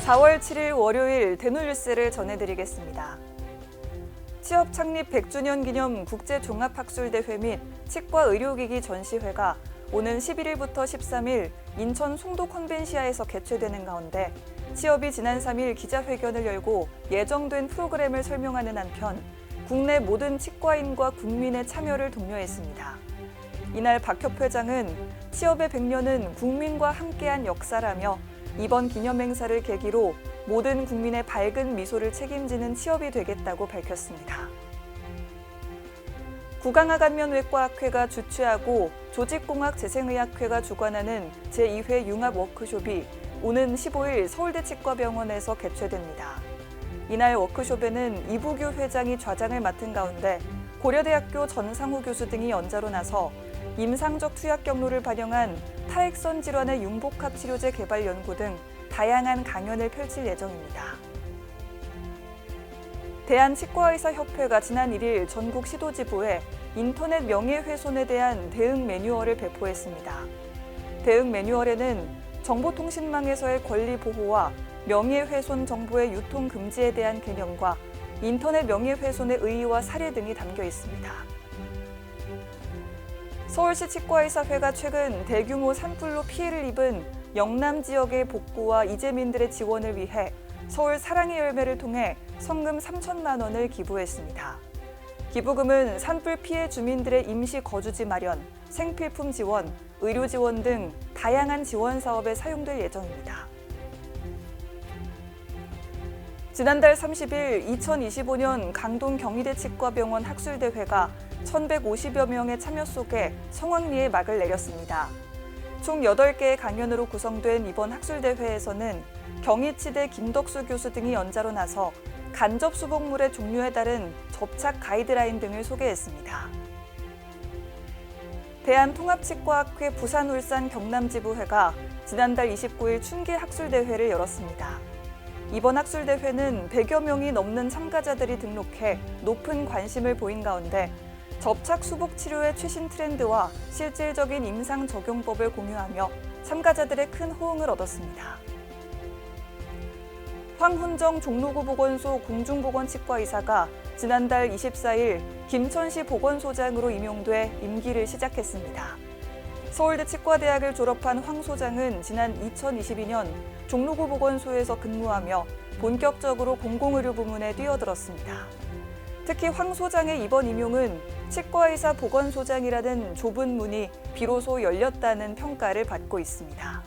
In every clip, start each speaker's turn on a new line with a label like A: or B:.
A: 4월 7일 월요일 대놀뉴스를 전해드리겠습니다. 취업 창립 100주년 기념 국제종합학술대회 및 치과의료기기 전시회가 오는 11일부터 13일 인천 송도 컨벤시아에서 개최되는 가운데 취업이 지난 3일 기자회견을 열고 예정된 프로그램을 설명하는 한편 국내 모든 치과인과 국민의 참여를 독려했습니다. 이날 박 협회장은 취업의 100년은 국민과 함께한 역사라며 이번 기념행사를 계기로 모든 국민의 밝은 미소를 책임지는 취업이 되겠다고 밝혔습니다. 구강학안면외과학회가 주최하고 조직공학재생의학회가 주관하는 제2회 융합 워크숍이 오는 15일 서울대 치과병원에서 개최됩니다. 이날 워크숍에는 이부규 회장이 좌장을 맡은 가운데 고려대학교 전상우 교수 등이 연자로 나서 임상적 투약 경로를 반영한 타액선 질환의 융복합 치료제 개발 연구 등 다양한 강연을 펼칠 예정입니다. 대한치과의사협회가 지난 1일 전국 시도지부에 인터넷 명예훼손에 대한 대응 매뉴얼을 배포했습니다. 대응 매뉴얼에는 정보통신망에서의 권리 보호와 명예훼손 정보의 유통 금지에 대한 개념과 인터넷 명예훼손의 의의와 사례 등이 담겨 있습니다. 서울시 치과의사회가 최근 대규모 산불로 피해를 입은 영남 지역의 복구와 이재민들의 지원을 위해 서울 사랑의 열매를 통해 성금 3천만 원을 기부했습니다. 기부금은 산불 피해 주민들의 임시 거주지 마련, 생필품 지원, 의료 지원 등 다양한 지원 사업에 사용될 예정입니다. 지난달 30일 2025년 강동 경희대 치과병원 학술대회가 1,150여 명의 참여 속에 성황리에 막을 내렸습니다. 총 8개의 강연으로 구성된 이번 학술대회에서는 경희치대 김덕수 교수 등이 연자로 나서 간접 수복물의 종류에 따른 접착 가이드라인 등을 소개했습니다. 대한통합치과학회 부산, 울산, 경남지부회가 지난달 29일 춘계 학술대회를 열었습니다. 이번 학술대회는 100여 명이 넘는 참가자들이 등록해 높은 관심을 보인 가운데 접착 수복 치료의 최신 트렌드와 실질적인 임상 적용법을 공유하며 참가자들의 큰 호응을 얻었습니다. 황훈정 종로구 보건소 공중보건치과의사가 지난달 24일 김천시 보건소장으로 임용돼 임기를 시작했습니다. 서울대 치과대학을 졸업한 황 소장은 지난 2022년 종로구 보건소에서 근무하며 본격적으로 공공의료 부문에 뛰어들었습니다. 특히 황 소장의 이번 임용은 치과의사 보건소장이라는 좁은 문이 비로소 열렸다는 평가를 받고 있습니다.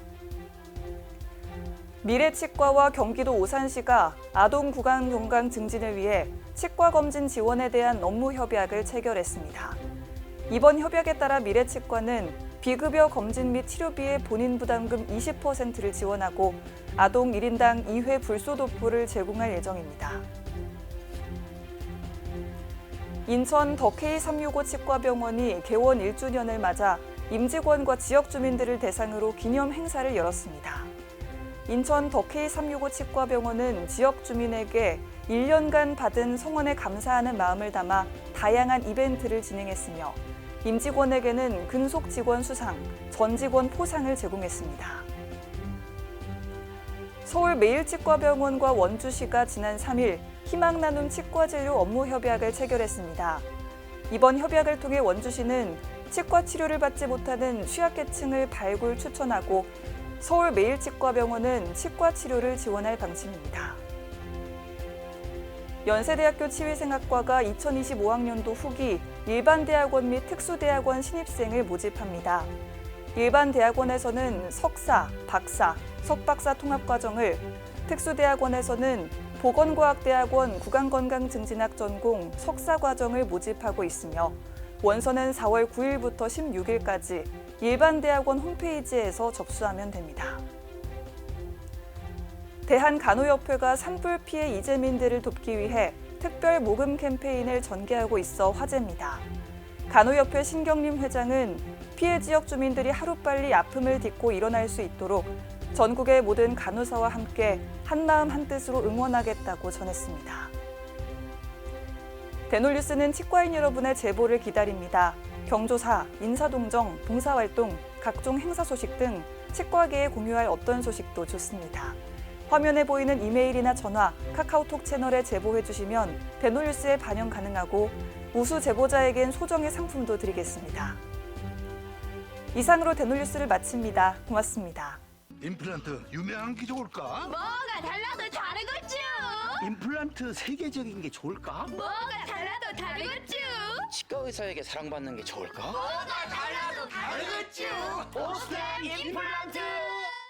A: 미래치과와 경기도 오산시가 아동 구강 건강 증진을 위해 치과검진 지원에 대한 업무 협약을 체결했습니다. 이번 협약에 따라 미래치과는 비급여 검진 및 치료비의 본인 부담금 20%를 지원하고 아동 1인당 2회 불소도포를 제공할 예정입니다. 인천 더 K365 치과병원이 개원 1주년을 맞아 임직원과 지역 주민들을 대상으로 기념 행사를 열었습니다. 인천 더 K365 치과병원은 지역 주민에게 1년간 받은 성원에 감사하는 마음을 담아 다양한 이벤트를 진행했으며 임직원에게는 근속 직원 수상, 전 직원 포상을 제공했습니다. 서울매일치과병원과 원주시가 지난 3일 희망나눔 치과진료 업무 협약을 체결했습니다. 이번 협약을 통해 원주시는 치과 치료를 받지 못하는 취약계층을 발굴 추천하고 서울매일치과병원은 치과 치료를 지원할 방침입니다. 연세대학교 치위생학과가 2025학년도 후기 일반대학원 및 특수대학원 신입생을 모집합니다. 일반대학원에서는 석사, 박사, 석박사 통합과정을, 특수대학원에서는 보건과학대학원 구강건강증진학 전공 석사과정을 모집하고 있으며 원서는 4월 9일부터 16일까지 일반대학원 홈페이지에서 접수하면 됩니다. 대한간호협회가 산불 피해 이재민들을 돕기 위해 특별 모금 캠페인을 전개하고 있어 화제입니다. 간호협회 신경림 회장은 피해 지역 주민들이 하루빨리 아픔을 딛고 일어날 수 있도록 전국의 모든 간호사와 함께 한마음 한뜻으로 응원하겠다고 전했습니다. 대놀뉴스는 치과인 여러분의 제보를 기다립니다. 경조사, 인사동정, 봉사활동, 각종 행사 소식 등 치과계에 공유할 어떤 소식도 좋습니다. 화면에 보이는 이메일이나 전화, 카카오톡 채널에 제보해 주시면 대놀뉴스에 반영 가능하고 우수 제보자에겐 소정의 상품도 드리겠습니다. 이상으로 대놀뉴스를 마칩니다. 고맙습니다.
B: 임플란트 유명한 게 좋을까?
C: 뭐가 달라도 다르겠죠.
D: 임플란트 세계적인 게 좋을까?
C: 뭐가 달라도 다르겠죠.
E: 치과 의사에게 사랑받는 게 좋을까?
C: 뭐가 달라도 다르겠죠.
D: 오스템 임플란트!